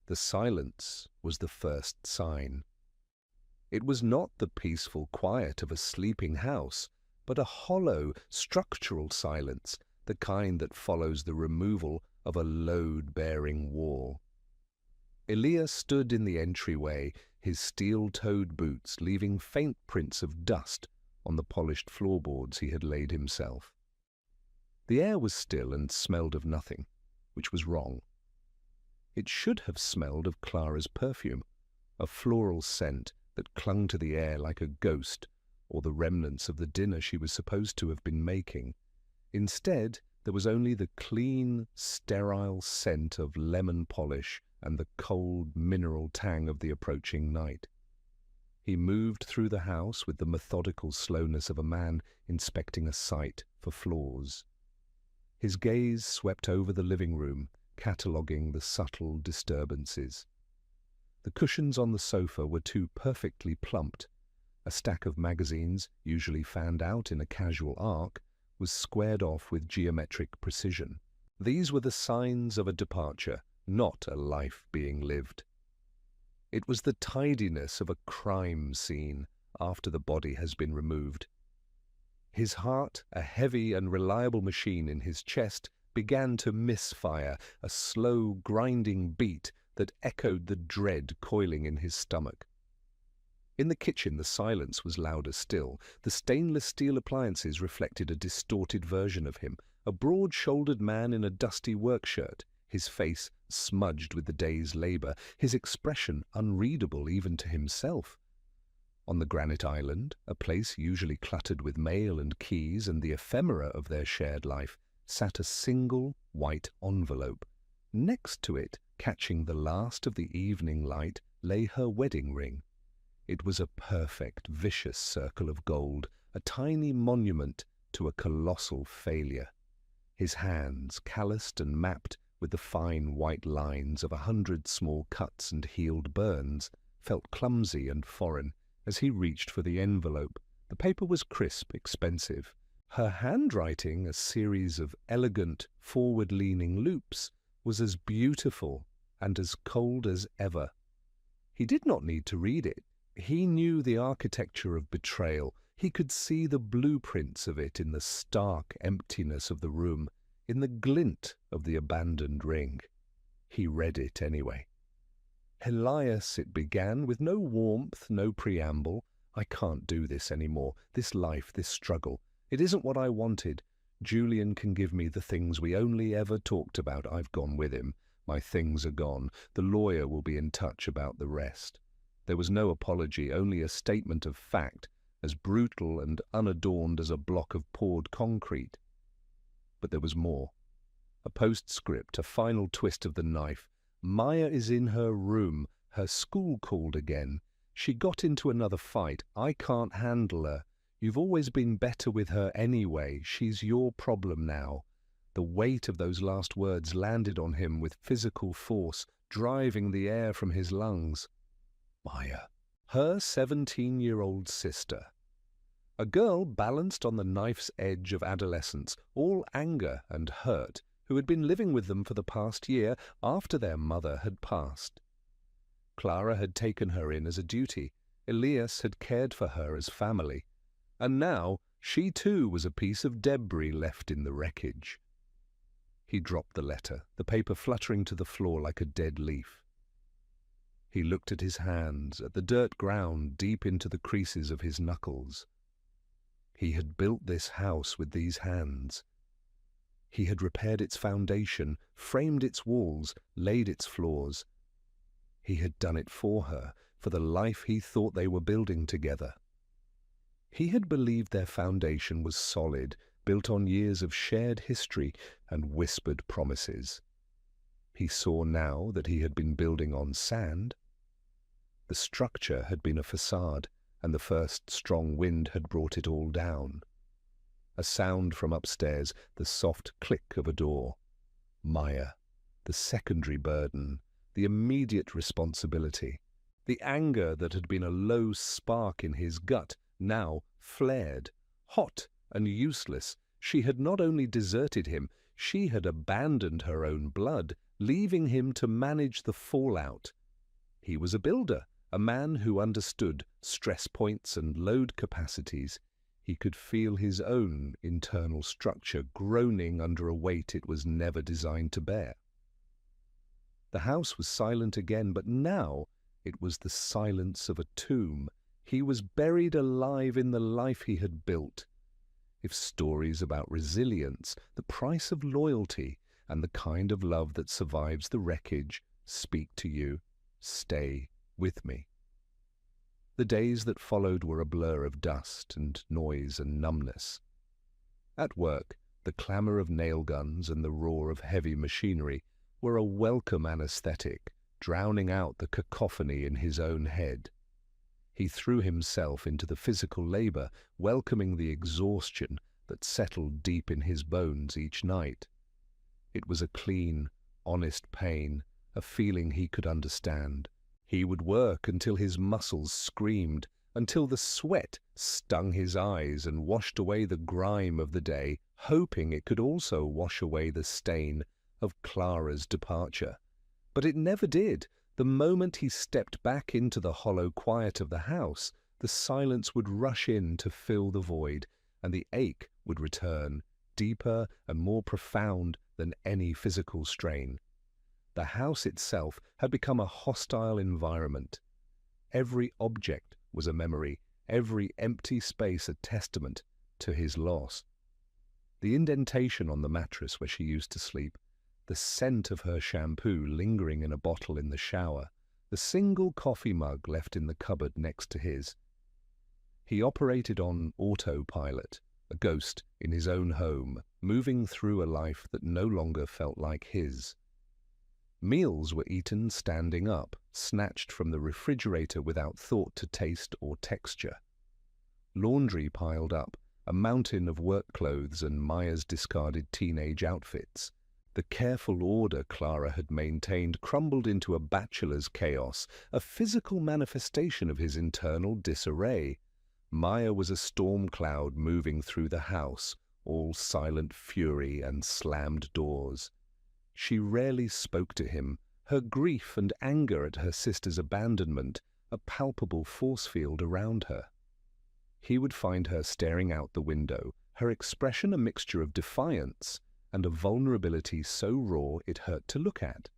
The silence was the first sign. It was not the peaceful quiet of a sleeping house, but a hollow, structural silence, the kind that follows the removal of a load-bearing wall. Elias stood in the entryway, his steel-toed boots leaving faint prints of dust on the polished floorboards he had laid himself. The air was still and smelled of nothing, which was wrong. It should have smelled of Clara's perfume, a floral scent that clung to the air like a ghost, or the remnants of the dinner she was supposed to have been making. Instead, there was only the clean, sterile scent of lemon polish and the cold, mineral tang of the approaching night. He moved through the house with the methodical slowness of a man inspecting a site for flaws. His gaze swept over the living room, cataloguing the subtle disturbances. The cushions on the sofa were too perfectly plumped. A stack of magazines, usually fanned out in a casual arc, was squared off with geometric precision. These were the signs of a departure, not a life being lived. It was the tidiness of a crime scene after the body has been removed. His heart, a heavy and reliable machine in his chest, began to misfire, a slow, grinding beat that echoed the dread coiling in his stomach. In the kitchen the silence was louder still. The stainless steel appliances reflected a distorted version of him, a broad-shouldered man in a dusty work shirt, his face smudged with the day's labor, his expression unreadable even to himself. On the granite island, a place usually cluttered with mail and keys and the ephemera of their shared life, sat a single white envelope. Next to it, catching the last of the evening light, lay her wedding ring. It was a perfect, vicious circle of gold, a tiny monument to a colossal failure. His hands, calloused and mapped with the fine white lines of 100 small cuts and healed burns, felt clumsy and foreign as he reached for the envelope. The paper was crisp, expensive. Her handwriting, a series of elegant, forward-leaning loops, was as beautiful and as cold as ever. He did not need to read it. He knew the architecture of betrayal. He could see the blueprints of it in the stark emptiness of the room, in the glint of the abandoned ring. He read it anyway. Elias, it began, with no warmth, no preamble. I can't do this anymore. This life, this struggle. It isn't what I wanted. Julian can give me the things we only ever talked about. I've gone with him. My things are gone. The lawyer will be in touch about the rest. There was no apology, only a statement of fact, as brutal and unadorned as a block of poured concrete. But there was more. A postscript, a final twist of the knife. Maya is in her room. Her school called again. She got into another fight. I can't handle her. You've always been better with her anyway. She's your problem now. The weight of those last words landed on him with physical force, driving the air from his lungs. Maya. Her 17-year-old sister. A girl balanced on the knife's edge of adolescence, all anger and hurt, who had been living with them for the past year after their mother had passed. Clara had taken her in as a duty. Elias had cared for her as family. And now she too was a piece of debris left in the wreckage. He dropped the letter, the paper fluttering to the floor like a dead leaf. He looked at his hands, at the dirt ground deep into the creases of his knuckles. He had built this house with these hands. He had repaired its foundation, framed its walls, laid its floors. He had done it for her, for the life he thought they were building together. He had believed their foundation was solid, built on years of shared history and whispered promises. He saw now that he had been building on sand. The structure had been a facade, and the first strong wind had brought it all down. A sound from upstairs, the soft click of a door. Maya, the secondary burden, the immediate responsibility. The anger that had been a low spark in his gut now flared, hot and useless. She had not only deserted him, she had abandoned her own blood, leaving him to manage the fallout. He was a builder, a man who understood stress points and load capacities. He could feel his own internal structure groaning under a weight it was never designed to bear. The house was silent again, but now it was the silence of a tomb. He was buried alive in the life he had built. If stories about resilience, the price of loyalty, and the kind of love that survives the wreckage speak to you, stay with me. The days that followed were a blur of dust and noise and numbness. At work, the clamour of nail guns and the roar of heavy machinery were a welcome anaesthetic, drowning out the cacophony in his own head. He threw himself into the physical labour, welcoming the exhaustion that settled deep in his bones each night. It was a clean, honest pain, a feeling he could understand. He would work until his muscles screamed, until the sweat stung his eyes and washed away the grime of the day, hoping it could also wash away the stain of Clara's departure. But it never did. The moment he stepped back into the hollow quiet of the house, the silence would rush in to fill the void, and the ache would return, deeper and more profound than any physical strain. The house itself had become a hostile environment. Every object was a memory, every empty space a testament to his loss. The indentation on the mattress where she used to sleep, the scent of her shampoo lingering in a bottle in the shower, the single coffee mug left in the cupboard next to his. He operated on autopilot, a ghost in his own home, moving through a life that no longer felt like his. Meals were eaten standing up, snatched from the refrigerator without thought to taste or texture. Laundry piled up, a mountain of work clothes and Maya's discarded teenage outfits. The careful order Clara had maintained crumbled into a bachelor's chaos, a physical manifestation of his internal disarray. Maya was a storm cloud moving through the house, all silent fury and slammed doors. She rarely spoke to him, her grief and anger at her sister's abandonment a palpable force field around her. He would find her staring out the window, her expression a mixture of defiance and a vulnerability so raw it hurt to look at.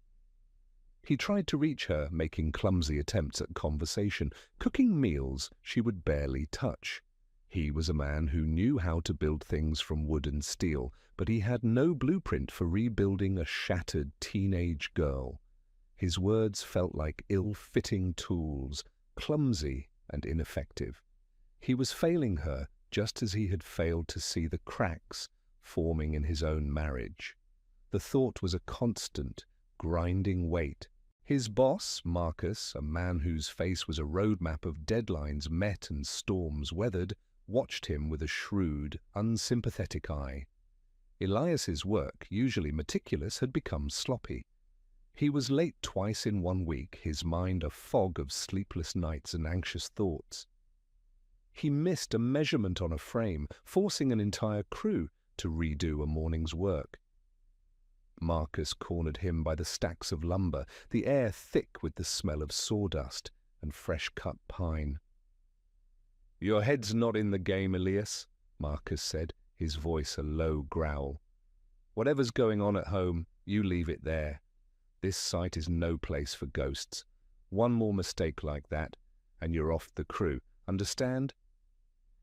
He tried to reach her, making clumsy attempts at conversation, cooking meals she would barely touch. He was a man who knew how to build things from wood and steel, but he had no blueprint for rebuilding a shattered teenage girl. His words felt like ill-fitting tools, clumsy and ineffective. He was failing her just as he had failed to see the cracks forming in his own marriage. The thought was a constant, grinding weight. His boss, Marcus, a man whose face was a roadmap of deadlines met and storms weathered, watched him with a shrewd, unsympathetic eye. Elias's work, usually meticulous, had become sloppy. He was late twice in 1 week, his mind a fog of sleepless nights and anxious thoughts. He missed a measurement on a frame, forcing an entire crew to redo a morning's work. Marcus cornered him by the stacks of lumber, the air thick with the smell of sawdust and fresh-cut pine. "Your head's not in the game, Elias," Marcus said, his voice a low growl. "Whatever's going on at home, you leave it there. This site is no place for ghosts. One more mistake like that, and you're off the crew. Understand?"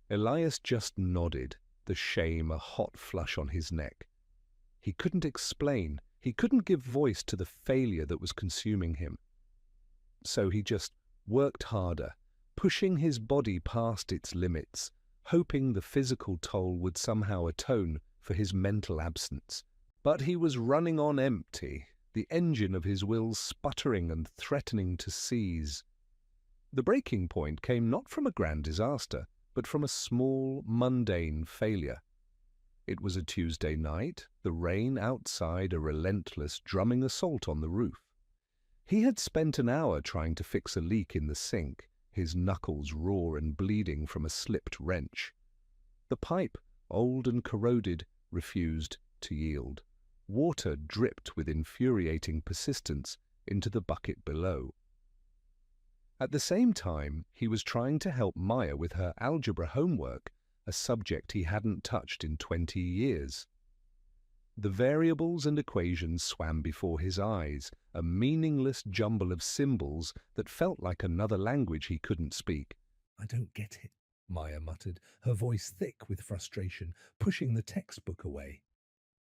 Elias just nodded, the shame a hot flush on his neck. He couldn't explain, he couldn't give voice to the failure that was consuming him. So he just worked harder, pushing his body past its limits, hoping the physical toll would somehow atone for his mental absence. But he was running on empty, the engine of his will sputtering and threatening to seize. The breaking point came not from a grand disaster, but from a small, mundane failure. It was a Tuesday night, the rain outside a relentless, drumming assault on the roof. He had spent an hour trying to fix a leak in the sink, his knuckles raw and bleeding from a slipped wrench. The pipe, old and corroded, refused to yield. Water dripped with infuriating persistence into the bucket below. At the same time, he was trying to help Maya with her algebra homework, a subject he hadn't touched in 20 years. The variables and equations swam before his eyes, a meaningless jumble of symbols that felt like another language he couldn't speak. "I don't get it," Maya muttered, her voice thick with frustration, pushing the textbook away.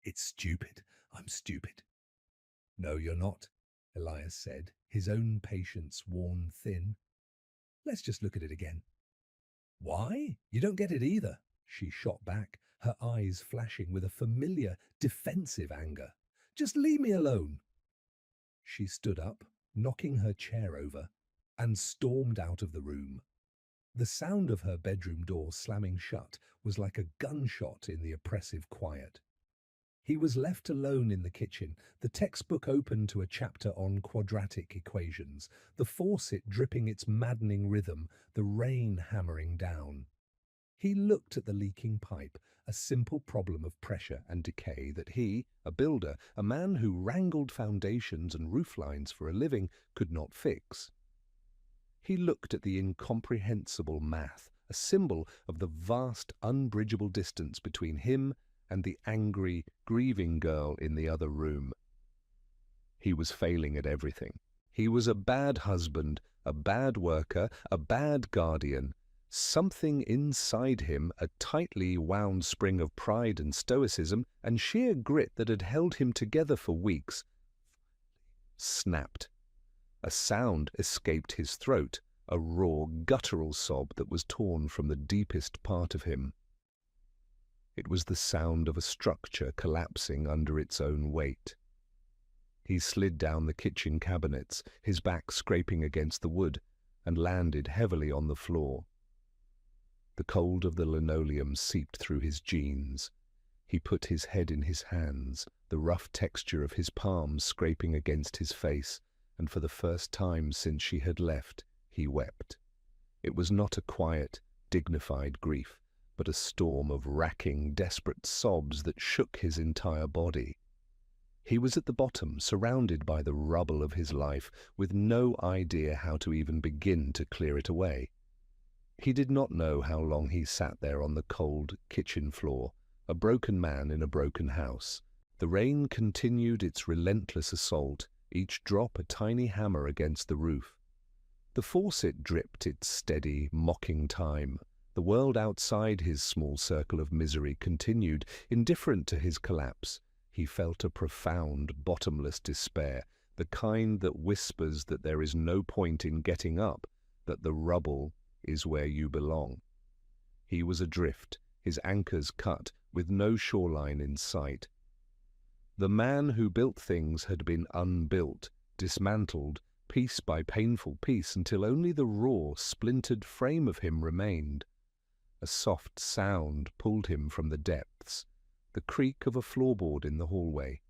"It's stupid. I'm stupid." "No, you're not," Elias said, his own patience worn thin. "Let's just look at it again." "Why? You don't get it either," she shot back, her eyes flashing with a familiar, defensive anger. "Just leave me alone." She stood up, knocking her chair over, and stormed out of the room. The sound of her bedroom door slamming shut was like a gunshot in the oppressive quiet. He was left alone in the kitchen, the textbook open to a chapter on quadratic equations, the faucet dripping its maddening rhythm, the rain hammering down. He looked at the leaking pipe, a simple problem of pressure and decay that he, a builder, a man who wrangled foundations and roof lines for a living, could not fix. He looked at the incomprehensible math, a symbol of the vast, unbridgeable distance between him and the angry, grieving girl in the other room. He was failing at everything. He was a bad husband, a bad worker, a bad guardian. Something inside him, a tightly wound spring of pride and stoicism and sheer grit that had held him together for weeks, snapped. A sound escaped his throat, a raw, guttural sob that was torn from the deepest part of him. It was the sound of a structure collapsing under its own weight. He slid down the kitchen cabinets, his back scraping against the wood, and landed heavily on the floor. The cold of the linoleum seeped through his jeans. He put his head in his hands, the rough texture of his palms scraping against his face, and for the first time since she had left, he wept. It was not a quiet, dignified grief, but a storm of racking, desperate sobs that shook his entire body. He was at the bottom, surrounded by the rubble of his life, with no idea how to even begin to clear it away. He did not know how long he sat there on the cold kitchen floor, a broken man in a broken house. The rain continued its relentless assault, each drop a tiny hammer against the roof. The faucet dripped its steady, mocking time. The world outside his small circle of misery continued, indifferent to his collapse. He felt a profound, bottomless despair, the kind that whispers that there is no point in getting up, that the rubble is where you belong. He was adrift, his anchors cut, with no shoreline in sight. The man who built things had been unbuilt, dismantled, piece by painful piece, until only the raw, splintered frame of him remained. A soft sound pulled him from the depths, the creak of a floorboard in the hallway.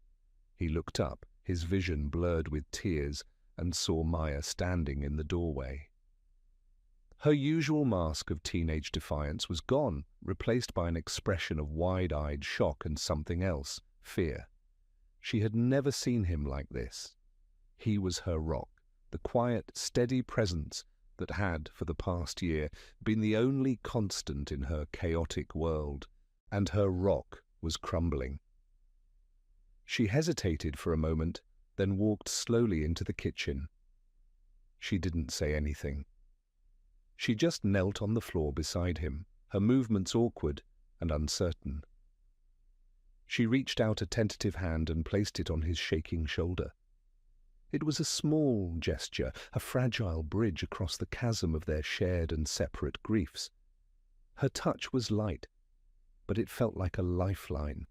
He looked up, his vision blurred with tears, and saw Maya standing in the doorway. Her usual mask of teenage defiance was gone, replaced by an expression of wide-eyed shock and something else, fear. She had never seen him like this. He was her rock, the quiet, steady presence that had, for the past year, been the only constant in her chaotic world, and her rock was crumbling. She hesitated for a moment, then walked slowly into the kitchen. She didn't say anything. She just knelt on the floor beside him, her movements awkward and uncertain. She reached out a tentative hand and placed it on his shaking shoulder. It was a small gesture, a fragile bridge across the chasm of their shared and separate griefs. Her touch was light, but it felt like a lifeline.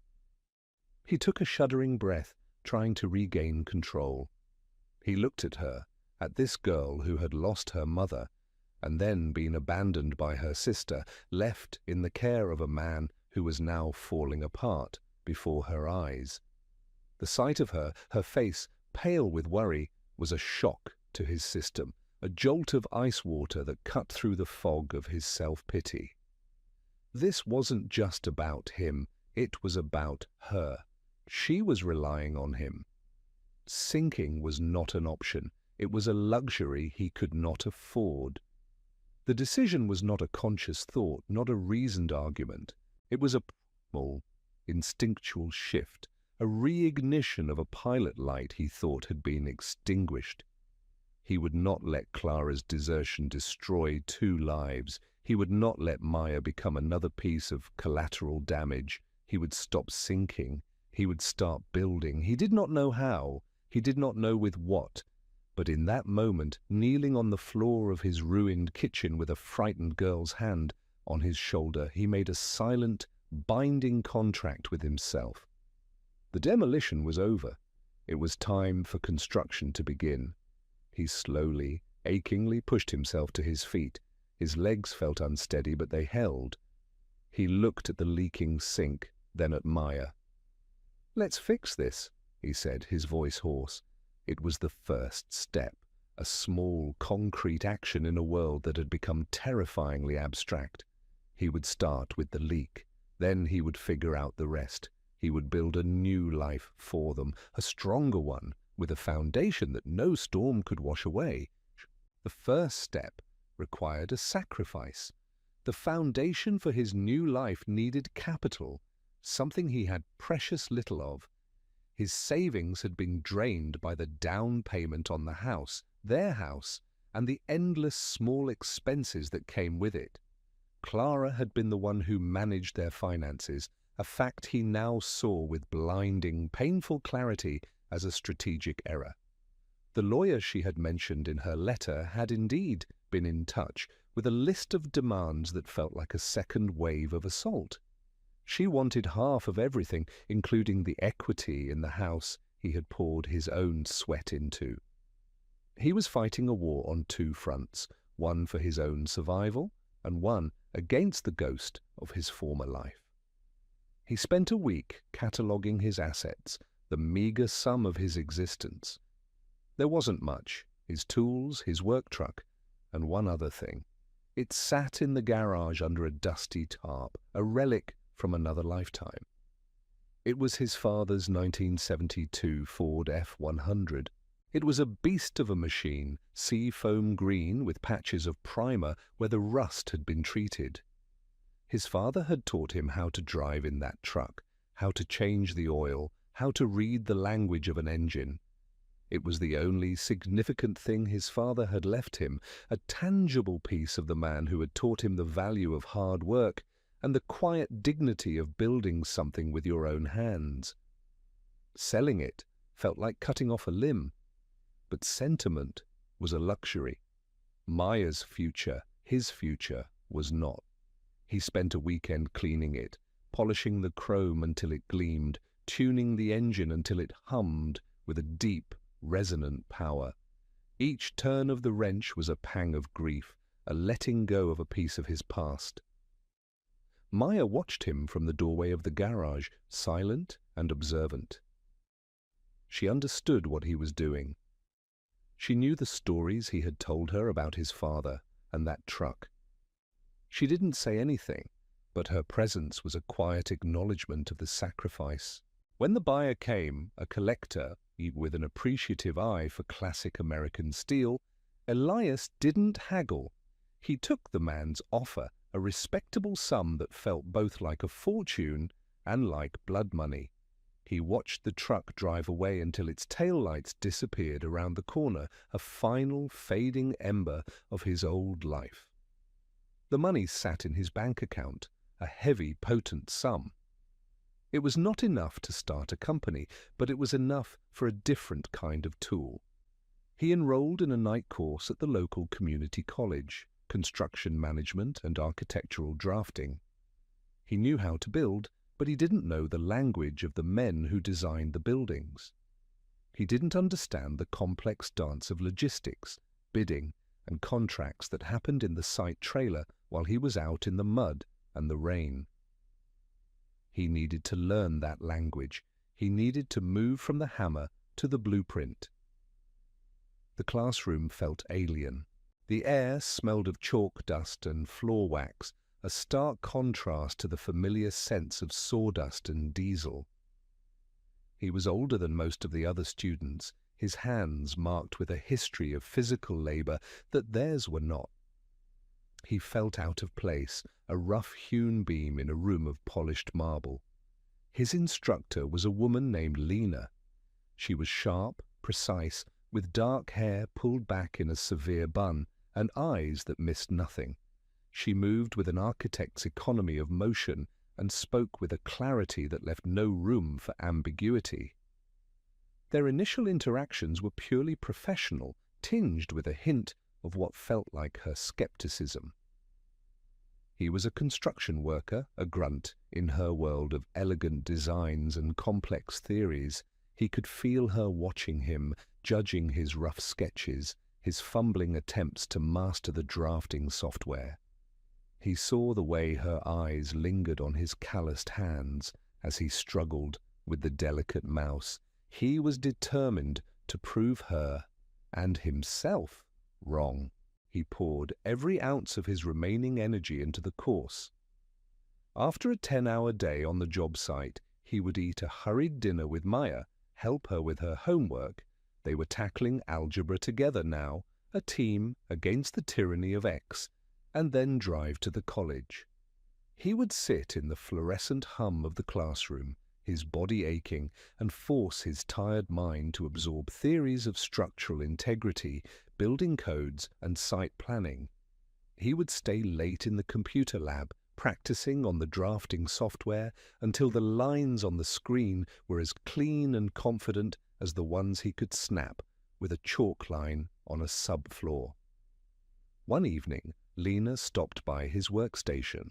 He took a shuddering breath, trying to regain control. He looked at her, at this girl who had lost her mother, and then been abandoned by her sister, left in the care of a man who was now falling apart before her eyes. The sight of her, her face pale with worry, was a shock to his system, a jolt of ice water that cut through the fog of his self-pity. This wasn't just about him, it was about her. She was relying on him. Sinking was not an option. It was a luxury he could not afford. The decision was not a conscious thought, not a reasoned argument. It was a primal, instinctual shift, a reignition of a pilot light he thought had been extinguished. He would not let Clara's desertion destroy 2 lives. He would not let Maya become another piece of collateral damage. He would stop sinking. He would start building. He did not know how. He did not know with what. But in that moment, kneeling on the floor of his ruined kitchen with a frightened girl's hand on his shoulder, he made a silent, binding contract with himself. The demolition was over. It was time for construction to begin. He slowly, achingly pushed himself to his feet. His legs felt unsteady, but they held. He looked at the leaking sink, then at Maya. "Let's fix this," he said, his voice hoarse. It was the first step, a small, concrete action in a world that had become terrifyingly abstract. He would start with the leak. Then he would figure out the rest. He would build a new life for them, a stronger one, with a foundation that no storm could wash away. The first step required a sacrifice. The foundation for his new life needed capital, something he had precious little of. His savings had been drained by the down payment on the house, their house, and the endless small expenses that came with it. Clara had been the one who managed their finances, a fact he now saw with blinding, painful clarity as a strategic error. The lawyer she had mentioned in her letter had indeed been in touch with a list of demands that felt like a second wave of assault. She wanted half of everything, including the equity in the house he had poured his own sweat into. He was fighting a war on 2 fronts, one for his own survival and one against the ghost of his former life. He spent a week cataloguing his assets, the meager sum of his existence. There wasn't much: his tools, his work truck, and one other thing. It sat in the garage under a dusty tarp, a relic from another lifetime. It was his father's 1972 Ford F-100. It was a beast of a machine, sea-foam green with patches of primer where the rust had been treated. His father had taught him how to drive in that truck, how to change the oil, how to read the language of an engine. It was the only significant thing his father had left him, a tangible piece of the man who had taught him the value of hard work and the quiet dignity of building something with your own hands. Selling it felt like cutting off a limb, but sentiment was a luxury. Maya's future, his future, was not. He spent a weekend cleaning it, polishing the chrome until it gleamed, tuning the engine until it hummed with a deep, resonant power. Each turn of the wrench was a pang of grief, a letting go of a piece of his past. Maya watched him from the doorway of the garage, silent and observant. She understood what he was doing. She knew the stories he had told her about his father and that truck. She didn't say anything, but her presence was a quiet acknowledgement of the sacrifice. When the buyer came, a collector, with an appreciative eye for classic American steel, Elias didn't haggle. He took the man's offer, a respectable sum that felt both like a fortune and like blood money. He watched the truck drive away until its taillights disappeared around the corner, a final fading ember of his old life. The money sat in his bank account, a heavy, potent sum. It was not enough to start a company, but it was enough for a different kind of tool. He enrolled in a night course at the local community college, construction management and architectural drafting. He knew how to build, but he didn't know the language of the men who designed the buildings. He didn't understand the complex dance of logistics, bidding, and contracts that happened in the site trailer while he was out in the mud and the rain. He needed to learn that language. He needed to move from the hammer to the blueprint. The classroom felt alien. The air smelled of chalk dust and floor wax, a stark contrast to the familiar sense of sawdust and diesel. He was older than most of the other students, his hands marked with a history of physical labor that theirs were not. He felt out of place, a rough-hewn beam in a room of polished marble. His instructor was a woman named Lena. She was sharp, precise, with dark hair pulled back in a severe bun and eyes that missed nothing. She moved with an architect's economy of motion and spoke with a clarity that left no room for ambiguity. Their initial interactions were purely professional, tinged with a hint of what felt like her skepticism. He was a construction worker, a grunt, in her world of elegant designs and complex theories. He could feel her watching him, judging his rough sketches, his fumbling attempts to master the drafting software. He saw the way her eyes lingered on his calloused hands as he struggled with the delicate mouse. He was determined to prove her, and himself, wrong. He poured every ounce of his remaining energy into the course. After a 10-hour day on the job site, he would eat a hurried dinner with Maya, help her with her homework. They were tackling algebra together now, a team against the tyranny of X, and then drive to the college. He would sit in the fluorescent hum of the classroom, his body aching, and force his tired mind to absorb theories of structural integrity, building codes, and site planning. He would stay late in the computer lab, practicing on the drafting software until the lines on the screen were as clean and confident as the ones he could snap with a chalk line on a subfloor. One evening, Lena stopped by his workstation.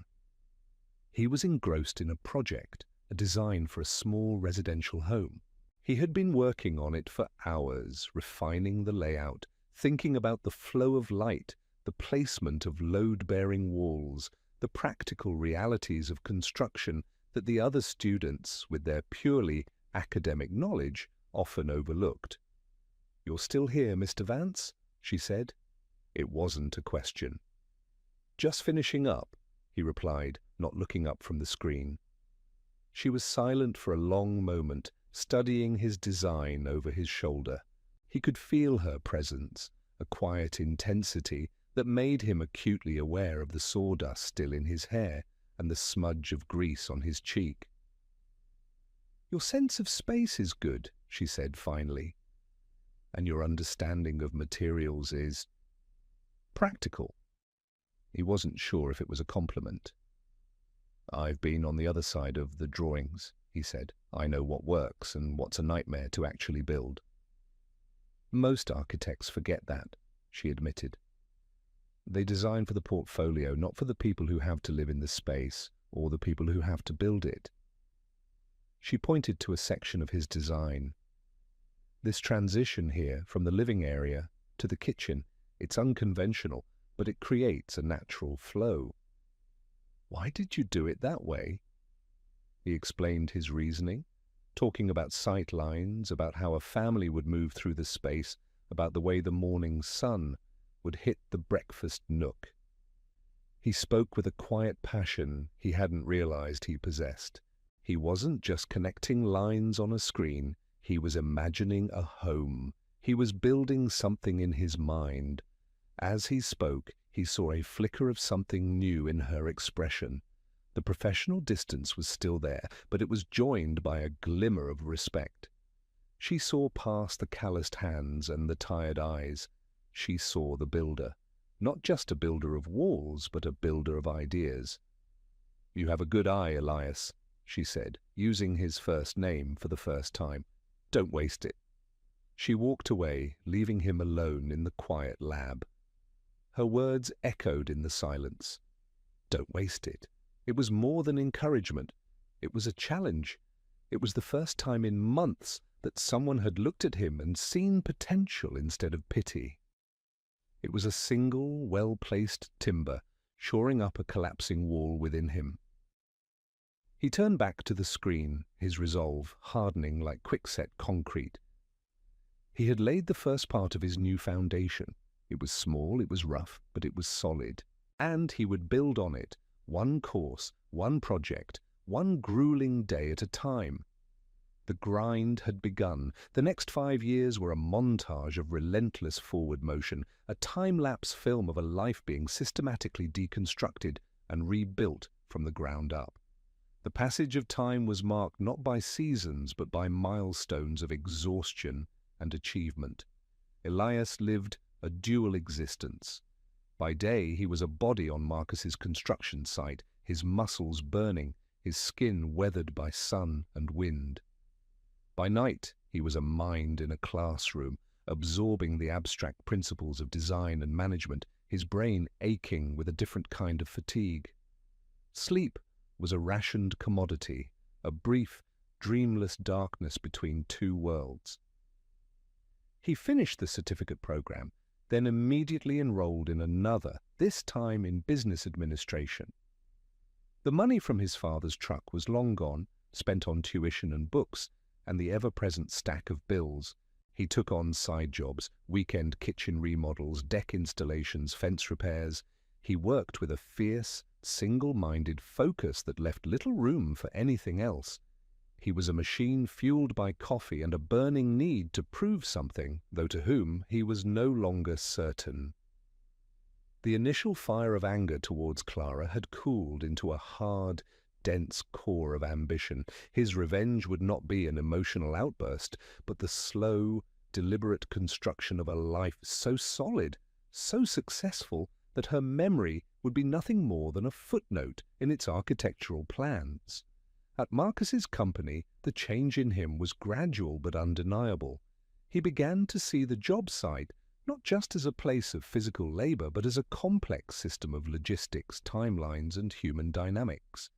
He was engrossed in a project, a design for a small residential home. He had been working on it for hours, refining the layout, thinking about the flow of light, the placement of load-bearing walls, the practical realities of construction that the other students, with their purely academic knowledge, often overlooked. "You're still here, Mr. Vance?" she said. It wasn't a question. "Just finishing up," he replied, not looking up from the screen. She was silent for a long moment, studying his design over his shoulder. He could feel her presence, a quiet intensity that made him acutely aware of the sawdust still in his hair and the smudge of grease on his cheek. "Your sense of space is good," she said finally. "And your understanding of materials is practical." He wasn't sure if it was a compliment. "I've been on the other side of the drawings," he said. "I know what works and what's a nightmare to actually build." "Most architects forget that," she admitted. "They design for the portfolio, not for the people who have to live in the space or the people who have to build it." She pointed to a section of his design. "This transition here from the living area to the kitchen, it's unconventional, but it creates a natural flow." "Why did you do it that way?" He explained his reasoning, talking about sight lines, about how a family would move through the space, about the way the morning sun would hit the breakfast nook. He spoke with a quiet passion he hadn't realized he possessed. He wasn't just connecting lines on a screen, he was imagining a home. He was building something in his mind. As he spoke, he saw a flicker of something new in her expression. The professional distance was still there, but it was joined by a glimmer of respect. She saw past the calloused hands and the tired eyes. She saw the builder. Not just a builder of walls, but a builder of ideas. "You have a good eye, Elias," she said, using his first name for the first time. "Don't waste it." She walked away, leaving him alone in the quiet lab. Her words echoed in the silence. Don't waste it. It was more than encouragement. It was a challenge. It was the first time in months that someone had looked at him and seen potential instead of pity. It was a single, well-placed timber, shoring up a collapsing wall within him. He turned back to the screen, his resolve hardening like quickset concrete. He had laid the first part of his new foundation. It was small, it was rough, but it was solid. And he would build on it, one course, one project, one grueling day at a time. The grind had begun. The next 5 years were a montage of relentless forward motion, a time-lapse film of a life being systematically deconstructed and rebuilt from the ground up. The passage of time was marked not by seasons but by milestones of exhaustion and achievement. Elias lived a dual existence. By day, he was a body on Marcus's construction site, his muscles burning, his skin weathered by sun and wind. By night, he was a mind in a classroom, absorbing the abstract principles of design and management, his brain aching with a different kind of fatigue. Sleep was a rationed commodity, a brief, dreamless darkness between two worlds. He finished the certificate program, then immediately enrolled in another, this time in business administration. The money from his father's truck was long gone, spent on tuition and books, and the ever-present stack of bills. He took on side jobs, weekend kitchen remodels, deck installations, fence repairs. He worked with a fierce, single-minded focus that left little room for anything else. He was a machine fueled by coffee and a burning need to prove something, though to whom he was no longer certain. The initial fire of anger towards Clara had cooled into a hard, dense core of ambition. His revenge would not be an emotional outburst, but the slow, deliberate construction of a life so solid, so successful, that her memory would be nothing more than a footnote in its architectural plans. At Marcus's company, the change in him was gradual but undeniable. He began to see the job site not just as a place of physical labor, but as a complex system of logistics, timelines, and human dynamics.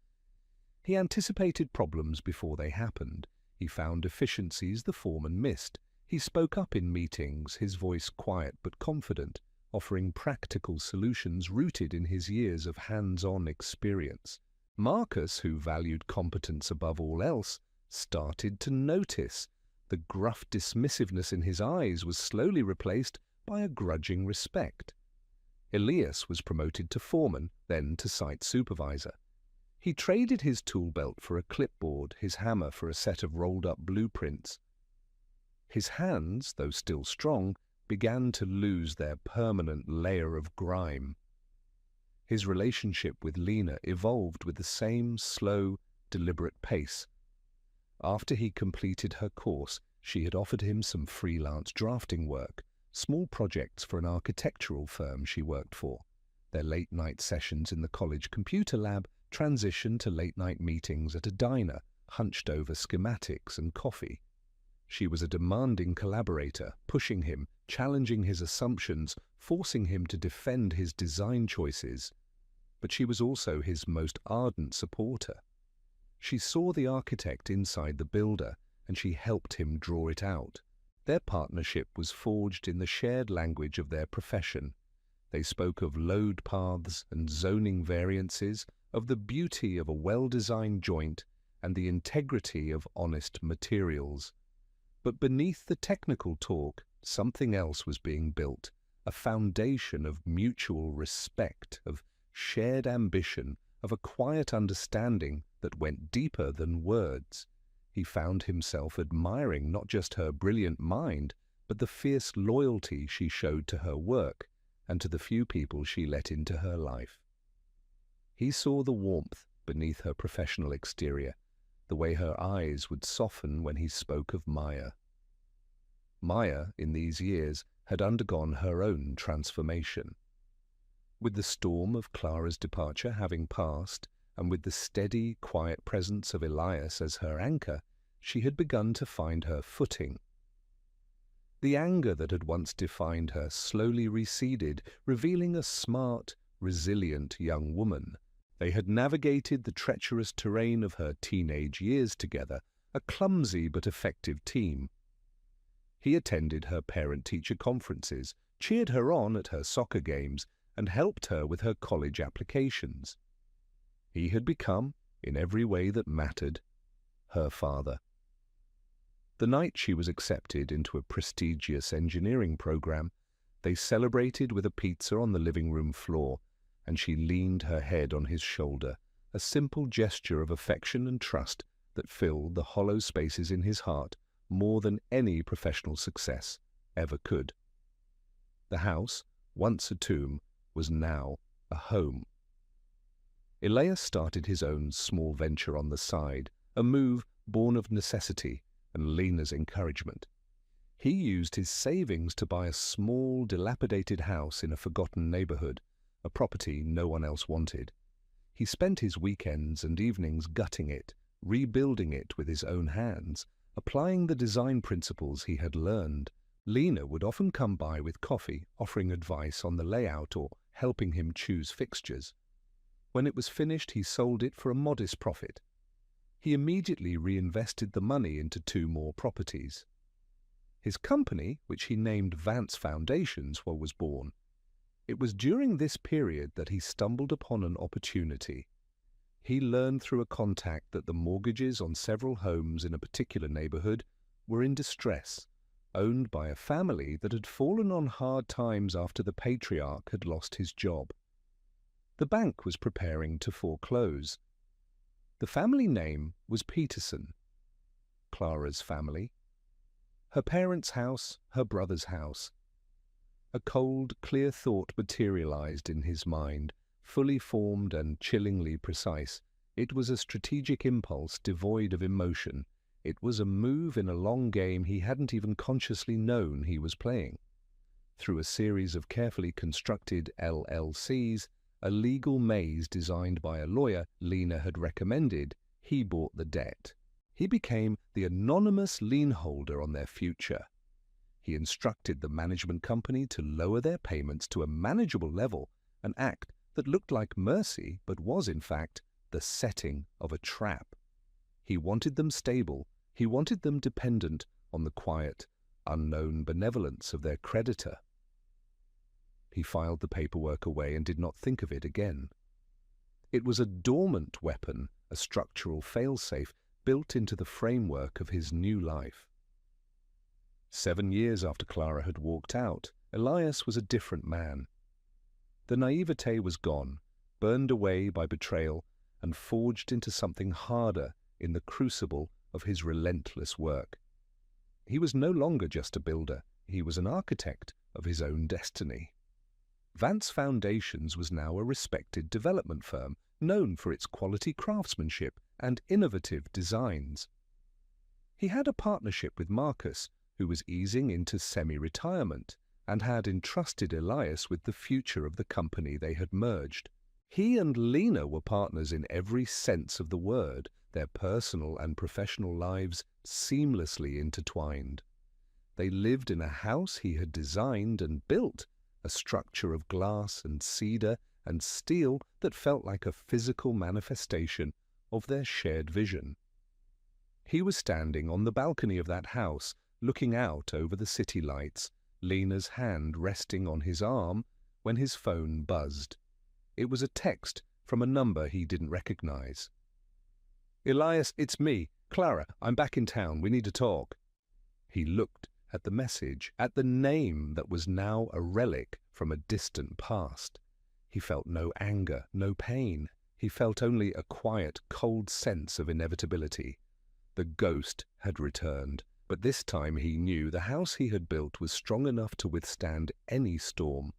He anticipated problems before they happened. He found efficiencies the foreman missed. He spoke up in meetings, his voice quiet but confident, offering practical solutions rooted in his years of hands-on experience. Marcus, who valued competence above all else, started to notice. The gruff dismissiveness in his eyes was slowly replaced by a grudging respect. Elias was promoted to foreman, then to site supervisor. He traded his tool belt for a clipboard, his hammer for a set of rolled-up blueprints. His hands, though still strong, began to lose their permanent layer of grime. His relationship with Lena evolved with the same slow, deliberate pace. After he completed her course, she had offered him some freelance drafting work, small projects for an architectural firm she worked for. Their late-night sessions in the college computer lab transitioned to late-night meetings at a diner, hunched over schematics and coffee. She was a demanding collaborator, pushing him, challenging his assumptions, forcing him to defend his design choices. But she was also his most ardent supporter. She saw the architect inside the builder, and she helped him draw it out. Their partnership was forged in the shared language of their profession. They spoke of load paths and zoning variances, of the beauty of a well-designed joint and the integrity of honest materials. But beneath the technical talk, something else was being built, a foundation of mutual respect, of shared ambition, of a quiet understanding that went deeper than words. He found himself admiring not just her brilliant mind, but the fierce loyalty she showed to her work and to the few people she let into her life. He saw the warmth beneath her professional exterior, the way her eyes would soften when he spoke of Maya. Maya, in these years, had undergone her own transformation. With the storm of Clara's departure having passed, and with the steady, quiet presence of Elias as her anchor, she had begun to find her footing. The anger that had once defined her slowly receded, revealing a smart, resilient young woman. They had navigated the treacherous terrain of her teenage years together, a clumsy but effective team. He attended her parent-teacher conferences, cheered her on at her soccer games, and helped her with her college applications. He had become, in every way that mattered, her father. The night she was accepted into a prestigious engineering program, they celebrated with a pizza on the living room floor, and she leaned her head on his shoulder, a simple gesture of affection and trust that filled the hollow spaces in his heart more than any professional success ever could. The house, once a tomb, was now a home. Elias started his own small venture on the side, a move born of necessity and Lena's encouragement. He used his savings to buy a small, dilapidated house in a forgotten neighborhood, a property no one else wanted. He spent his weekends and evenings gutting it, rebuilding it with his own hands, applying the design principles he had learned. Lena would often come by with coffee, offering advice on the layout or helping him choose fixtures. When it was finished, he sold it for a modest profit. He immediately reinvested the money into 2 more properties. His company, which he named Vance Foundations, was born. It was during this period that he stumbled upon an opportunity. He learned through a contact that the mortgages on several homes in a particular neighborhood were in distress, owned by a family that had fallen on hard times after the patriarch had lost his job. The bank was preparing to foreclose. The family name was Peterson. Clara's family. Her parents' house, her brother's house. A cold, clear thought materialized in his mind, fully formed and chillingly precise. It was a strategic impulse devoid of emotion. It was a move in a long game he hadn't even consciously known he was playing. Through a series of carefully constructed LLCs, a legal maze designed by a lawyer Lena had recommended, he bought the debt. He became the anonymous lien holder on their future. He instructed the management company to lower their payments to a manageable level, an act that looked like mercy but was, in fact, the setting of a trap. He wanted them stable. He wanted them dependent on the quiet, unknown benevolence of their creditor. He filed the paperwork away and did not think of it again. It was a dormant weapon, a structural failsafe built into the framework of his new life. 7 years after Clara had walked out, Elias was a different man. The naivete was gone, burned away by betrayal, and forged into something harder in the crucible of his relentless work. He was no longer just a builder. He was an architect of his own destiny. Vance Foundations was now a respected development firm, known for its quality craftsmanship and innovative designs. He had a partnership with Marcus, who was easing into semi-retirement, and had entrusted Elias with the future of the company they had merged. He and Lena were partners in every sense of the word, their personal and professional lives seamlessly intertwined. They lived in a house he had designed and built, a structure of glass and cedar and steel that felt like a physical manifestation of their shared vision. He was standing on the balcony of that house, looking out over the city lights, Lena's hand resting on his arm, when his phone buzzed. It was a text from a number he didn't recognize. "Elias, it's me. Clara, I'm back in town. We need to talk." He looked at the message, at the name that was now a relic from a distant past. He felt no anger, no pain. He felt only a quiet, cold sense of inevitability. The ghost had returned, but this time he knew the house he had built was strong enough to withstand any storm.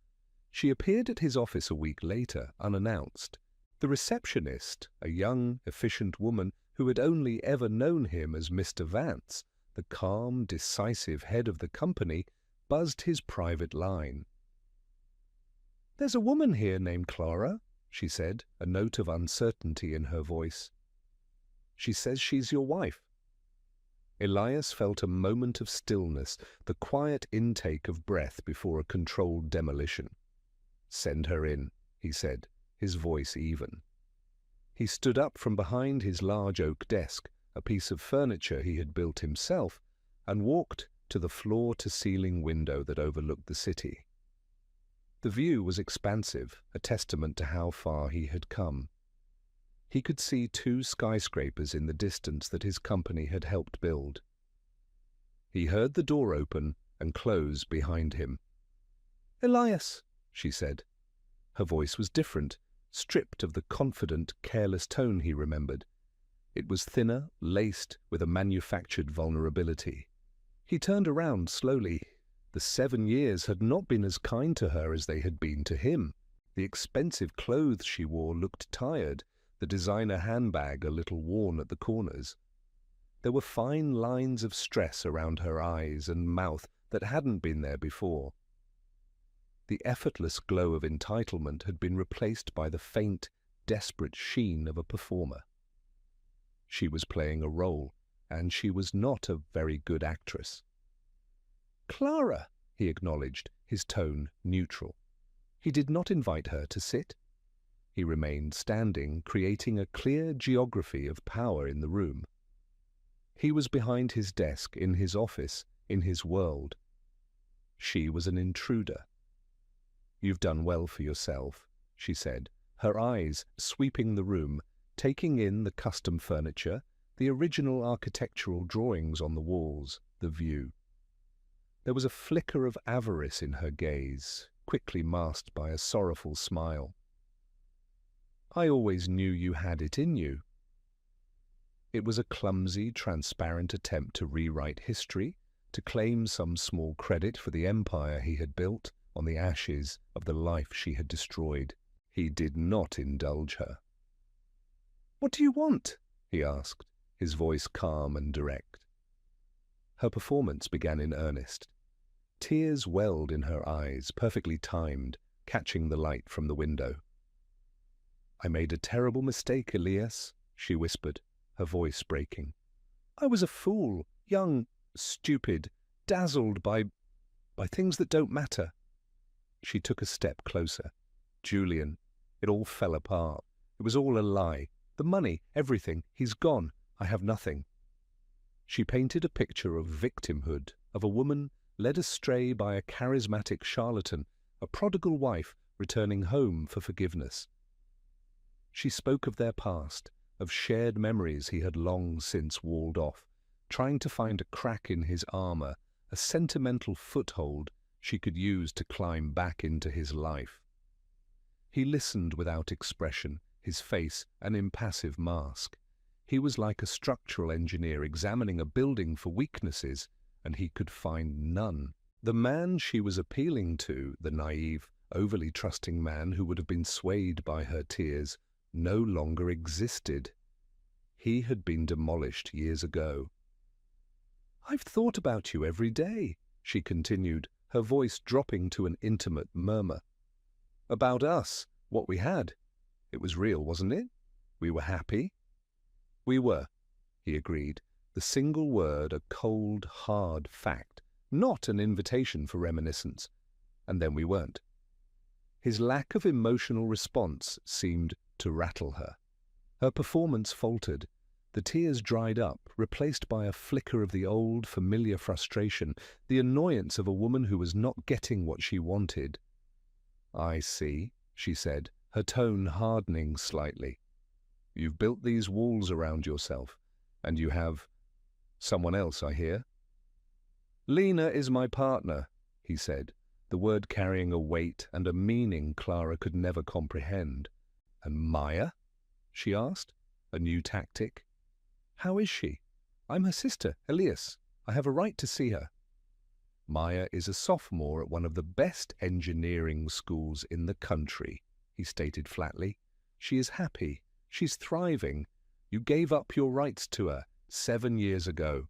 She appeared at his office a week later, unannounced. The receptionist, a young, efficient woman who had only ever known him as Mr. Vance, the calm, decisive head of the company, buzzed his private line. "There's a woman here named Clara," she said, a note of uncertainty in her voice. "She says she's your wife." Elias felt a moment of stillness, the quiet intake of breath before a controlled demolition. "Send her in," he said, his voice even. He stood up from behind his large oak desk, a piece of furniture he had built himself, and walked to the floor-to-ceiling window that overlooked the city. The view was expansive, a testament to how far he had come. He could see 2 skyscrapers in the distance that his company had helped build. He heard the door open and close behind him. "Elias," she said. Her voice was different, stripped of the confident, careless tone he remembered. It was thinner, laced with a manufactured vulnerability. He turned around slowly. The 7 years had not been as kind to her as they had been to him. The expensive clothes she wore looked tired, the designer handbag a little worn at the corners. There were fine lines of stress around her eyes and mouth that hadn't been there before. The effortless glow of entitlement had been replaced by the faint, desperate sheen of a performer. She was playing a role, and she was not a very good actress. "Clara," he acknowledged, his tone neutral. He did not invite her to sit. He remained standing, creating a clear geography of power in the room. He was behind his desk, in his office, in his world. She was an intruder. "You've done well for yourself," she said, her eyes sweeping the room, taking in the custom furniture, the original architectural drawings on the walls, the view. There was a flicker of avarice in her gaze, quickly masked by a sorrowful smile. "I always knew you had it in you." It was a clumsy, transparent attempt to rewrite history, to claim some small credit for the empire he had built on the ashes of the life she had destroyed. He did not indulge her. "What do you want?" he asked, his voice calm and direct. Her performance began in earnest. Tears welled in her eyes, perfectly timed, catching the light from the window. "I made a terrible mistake, Elias," she whispered, her voice breaking. "I was a fool, young, stupid, dazzled by things that don't matter." She took a step closer. "Julian, it all fell apart. It was all a lie. The money, everything, he's gone. I have nothing." She painted a picture of victimhood, of a woman led astray by a charismatic charlatan, a prodigal wife returning home for forgiveness. She spoke of their past, of shared memories he had long since walled off, trying to find a crack in his armor, a sentimental foothold she could use to climb back into his life. He listened without expression, his face an impassive mask. He was like a structural engineer examining a building for weaknesses, and he could find none. The man she was appealing to, the naive, overly trusting man who would have been swayed by her tears, no longer existed. He had been demolished years ago. "I've thought about you every day," she continued, her voice dropping to an intimate murmur. "About us, what we had. It was real, wasn't it? We were happy." "We were," he agreed, the single word a cold, hard fact, not an invitation for reminiscence. "And then we weren't." His lack of emotional response seemed to rattle her. Her performance faltered. The tears dried up, replaced by a flicker of the old, familiar frustration, the annoyance of a woman who was not getting what she wanted. "I see," she said, her tone hardening slightly. "You've built these walls around yourself, and you have someone else, I hear." "Lena is my partner," he said, the word carrying a weight and a meaning Clara could never comprehend. "And Maya?" she asked, a new tactic. "How is she?" "I'm her sister, Elias. I have a right to see her." "Maya is a sophomore at one of the best engineering schools in the country," he stated flatly. "She is happy. She's thriving. You gave up your rights to her 7 years ago."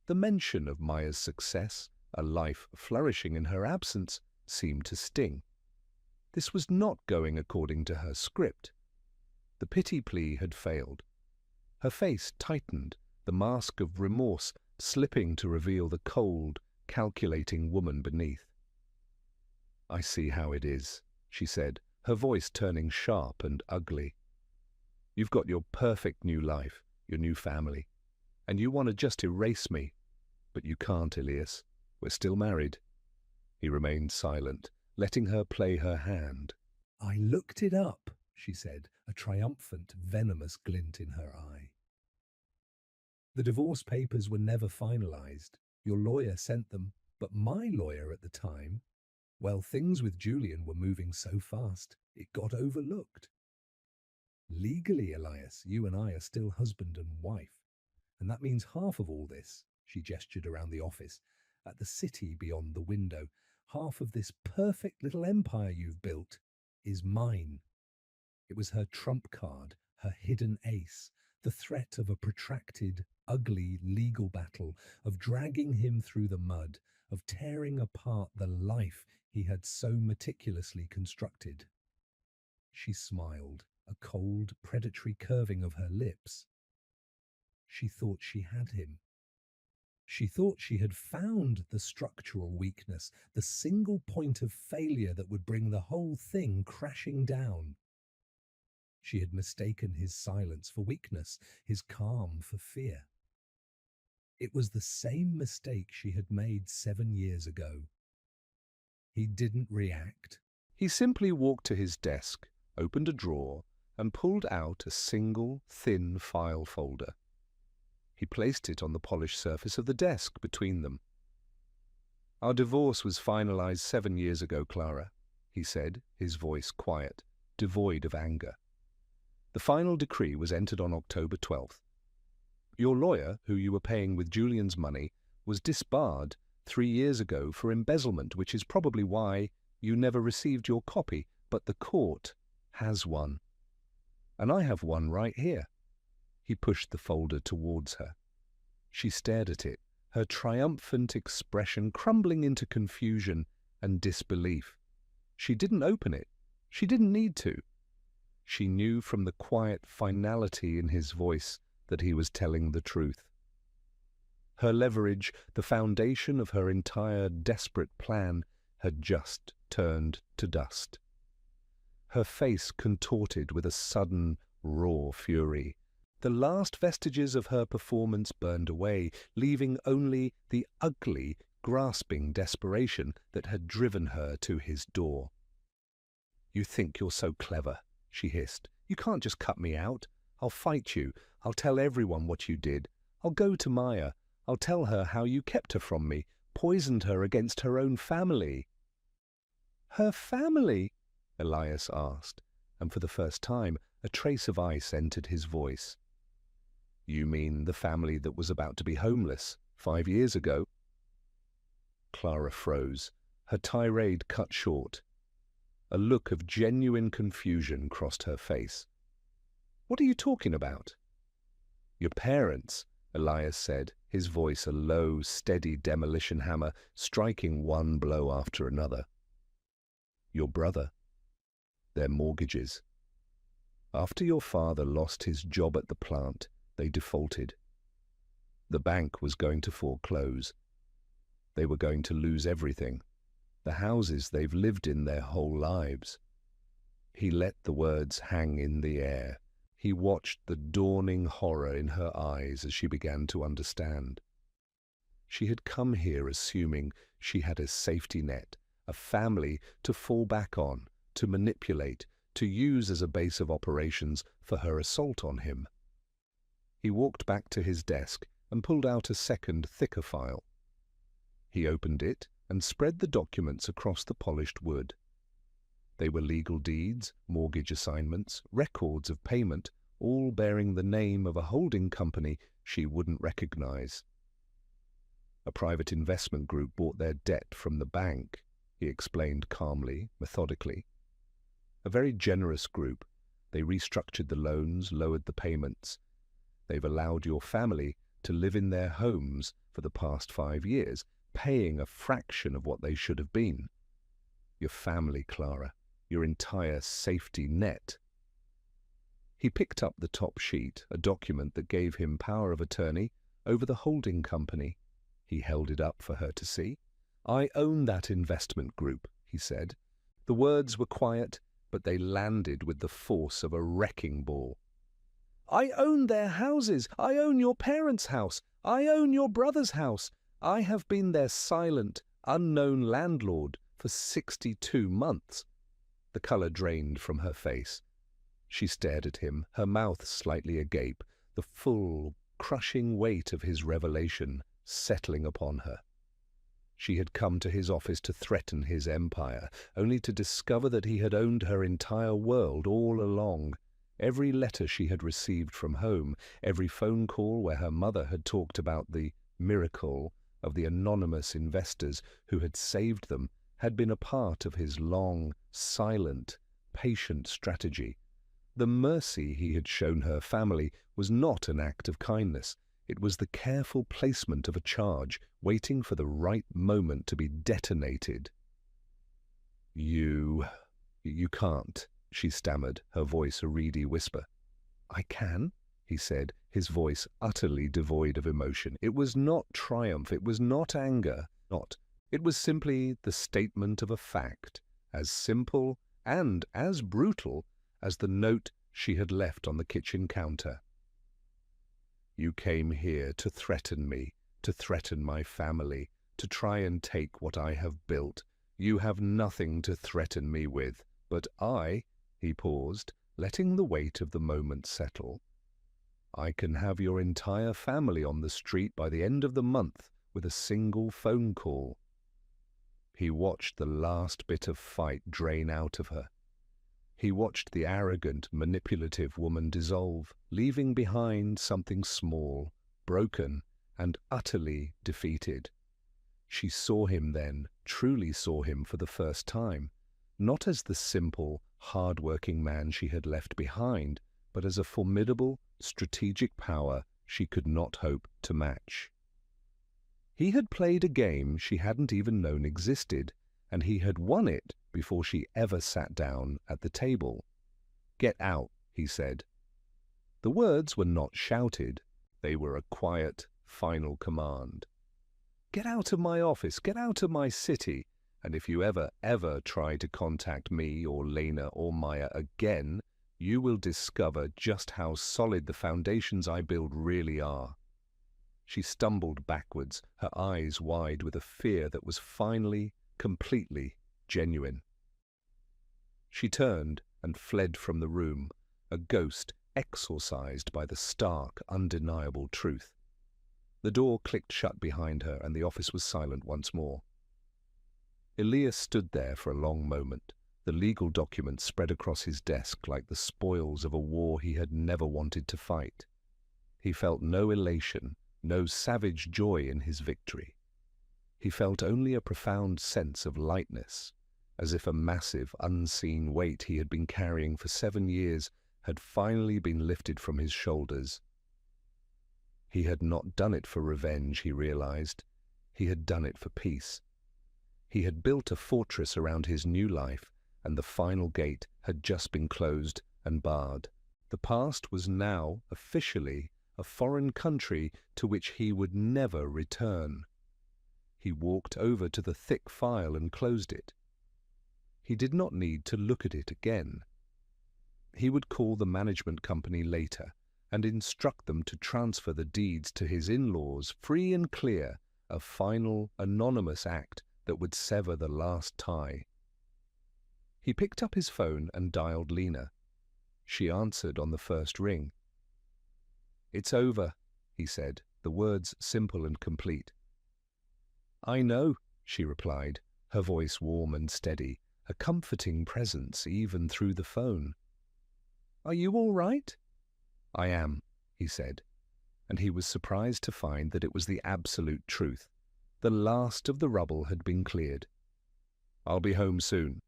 The mention of Maya's success, a life flourishing in her absence, seemed to sting. This was not going according to her script. The pity plea had failed. Her face tightened, the mask of remorse slipping to reveal the cold, calculating woman beneath. "I see how it is," she said, her voice turning sharp and ugly. "You've got your perfect new life, your new family, and you want to just erase me. But you can't, Elias. We're still married." He remained silent, letting her play her hand. "I looked it up," she said, a triumphant, venomous glint in her eye. "The divorce papers were never finalized. Your lawyer sent them, but my lawyer at the time, well, things with Julian were moving so fast, it got overlooked." Legally, Elias, you and I are still husband and wife. And that means half of all this, she gestured around the office, at the city beyond the window, half of this perfect little empire you've built is mine. It was her trump card, her hidden ace, the threat of a protracted, ugly legal battle, of dragging him through the mud, of tearing apart the life he had so meticulously constructed. She smiled, a cold, predatory curving of her lips. She thought she had him. She thought she had found the structural weakness, the single point of failure that would bring the whole thing crashing down. She had mistaken his silence for weakness, his calm for fear. It was the same mistake she had made 7 years ago. He didn't react. He simply walked to his desk, opened a drawer, and pulled out a single, thin file folder. He placed it on the polished surface of the desk between them. "Our divorce was finalized 7 years ago, Clara," he said, his voice quiet, devoid of anger. "The final decree was entered on October 12th. Your lawyer, who you were paying with Julian's money, was disbarred 3 years ago for embezzlement, which is probably why you never received your copy, but the court has one. And I have one right here." He pushed the folder towards her. She stared at it, her triumphant expression crumbling into confusion and disbelief. She didn't open it. She didn't need to. She knew from the quiet finality in his voice that he was telling the truth. Her leverage, the foundation of her entire desperate plan, had just turned to dust. Her face contorted with a sudden, raw fury. The last vestiges of her performance burned away, leaving only the ugly, grasping desperation that had driven her to his door. "You think you're so clever," she hissed. "You can't just cut me out. I'll fight you. I'll tell everyone what you did. I'll go to Maya. I'll tell her how you kept her from me, poisoned her against her own family." "Her family?" Elias asked, and for the first time a trace of ice entered his voice. "You mean the family that was about to be homeless 5 years ago?" Clara froze, her tirade cut short. A look of genuine confusion crossed her face. "What are you talking about?" "Your parents," Elias said, his voice a low, steady demolition hammer, striking one blow after another. "Your brother. Their mortgages. After your father lost his job at the plant, they defaulted. The bank was going to foreclose. They were going to lose everything, the houses they've lived in their whole lives." He let the words hang in the air. He watched the dawning horror in her eyes as she began to understand. She had come here assuming she had a safety net, a family to fall back on, to manipulate, to use as a base of operations for her assault on him. He walked back to his desk and pulled out a second, thicker file. He opened it and spread the documents across the polished wood. They were legal deeds, mortgage assignments, records of payment, all bearing the name of a holding company she wouldn't recognize. "A private investment group bought their debt from the bank," he explained calmly, methodically. "A very generous group. They restructured the loans, lowered the payments. They've allowed your family to live in their homes for the past 5 years, paying a fraction of what they should have been. Your family, Clara, your entire safety net." He picked up the top sheet, a document that gave him power of attorney over the holding company. He held it up for her to see. "I own that investment group," he said. The words were quiet, but they landed with the force of a wrecking ball. "I own their houses. I own your parents' house. I own your brother's house. I have been their silent, unknown landlord for 62 months. The colour drained from her face. She stared at him, her mouth slightly agape, the full, crushing weight of his revelation settling upon her. She had come to his office to threaten his empire, only to discover that he had owned her entire world all along, Every letter she had received from home, every phone call where her mother had talked about the miracle of the anonymous investors who had saved them, had been a part of his long, silent, patient strategy. The mercy he had shown her family was not an act of kindness. It was the careful placement of a charge, waiting for the right moment to be detonated. You can't," she stammered, her voice a reedy whisper. "I can," he said, his voice utterly devoid of emotion. It was not triumph, it was not anger, it was simply the statement of a fact, as simple and as brutal as the note she had left on the kitchen counter. "You came here to threaten me, to threaten my family, to try and take what I have built. You have nothing to threaten me with, but he paused, letting the weight of the moment settle. "I can have your entire family on the street by the end of the month with a single phone call." He watched the last bit of fight drain out of her. He watched the arrogant, manipulative woman dissolve, leaving behind something small, broken, and utterly defeated. She saw him then, truly saw him for the first time, not as the simple, hard-working man she had left behind, but as a formidable, strategic power she could not hope to match. He had played a game she hadn't even known existed, and he had won it before she ever sat down at the table. "Get out," he said. The words were not shouted. They were a quiet, final command. "Get out of my office, get out of my city, and if you ever try to contact me or Lena or Maya again, you will discover just how solid the foundations I build really are." She stumbled backwards, her eyes wide with a fear that was finally, completely genuine. She turned and fled from the room, a ghost exorcised by the stark, undeniable truth. The door clicked shut behind her, and the office was silent once more. Elias stood there for a long moment, the legal documents spread across his desk like the spoils of a war he had never wanted to fight. He felt no elation, no savage joy in his victory. He felt only a profound sense of lightness, as if a massive, unseen weight he had been carrying for 7 years had finally been lifted from his shoulders. He had not done it for revenge, he realized. He had done it for peace. He had built a fortress around his new life, and the final gate had just been closed and barred. The past was now, officially, a foreign country to which he would never return. He walked over to the thick file and closed it. He did not need to look at it again. He would call the management company later and instruct them to transfer the deeds to his in-laws, free and clear, a final, anonymous act that would sever the last tie. He picked up his phone and dialed Lena. She answered on the first ring. "It's over," he said, the words simple and complete. "I know," she replied, her voice warm and steady, a comforting presence even through the phone. "Are you all right?" "I am," he said, and he was surprised to find that it was the absolute truth. The last of the rubble had been cleared. "I'll be home soon."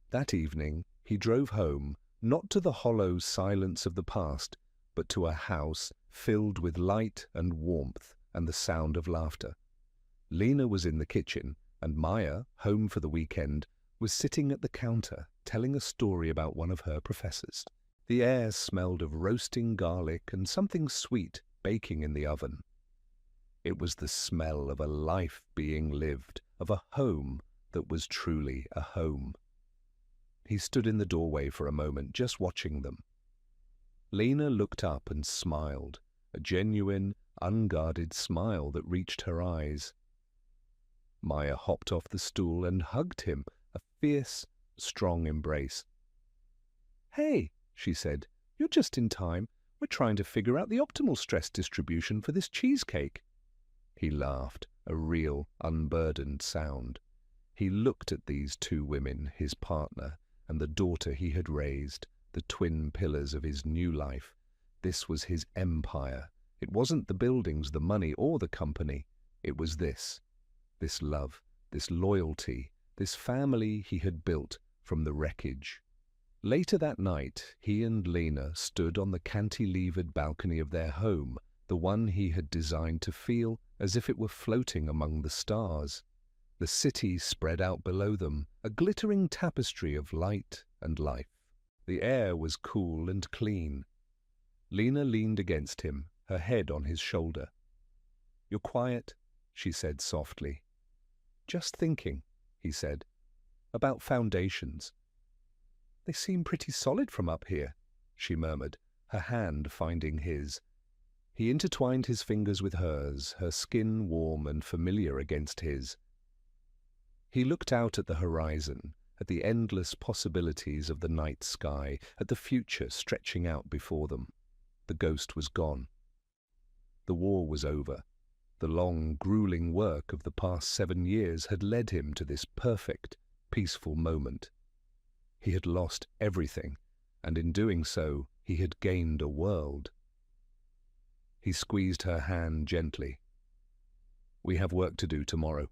That evening he drove home, not to the hollow silence of the past, but to a house filled with light and warmth and the sound of laughter. Lena was in the kitchen, and Maya, home for the weekend, was sitting at the counter telling a story about one of her professors. The air smelled of roasting garlic and something sweet baking in the oven. It was the smell of a life being lived, of a home that was truly a home. He stood in the doorway for a moment, just watching them. Lena looked up and smiled, a genuine, unguarded smile that reached her eyes. Maya hopped off the stool and hugged him, a fierce, strong embrace. "Hey," she said, "you're just in time. We're trying to figure out the optimal stress distribution for this cheesecake." He laughed, a real, unburdened sound. He looked at these two women, his partner, and the daughter he had raised, the twin pillars of his new life. This was his empire. It wasn't the buildings, the money, or the company. It was this love, this loyalty, this family he had built from the wreckage. Later that night, he and Lena stood on the cantilevered balcony of their home, the one he had designed to feel as if it were floating among the stars. The city spread out below them, a glittering tapestry of light and life. The air was cool and clean. Lena leaned against him, her head on his shoulder. "You're quiet," she said softly. "Just thinking," he said, "about foundations." "They seem pretty solid from up here," she murmured, her hand finding his. He intertwined his fingers with hers, her skin warm and familiar against his. He looked out at the horizon, at the endless possibilities of the night sky, at the future stretching out before them. The ghost was gone. The war was over. The long, grueling work of the past 7 years had led him to this perfect, peaceful moment. He had lost everything, and in doing so, he had gained a world. He squeezed her hand gently. "We have work to do tomorrow,"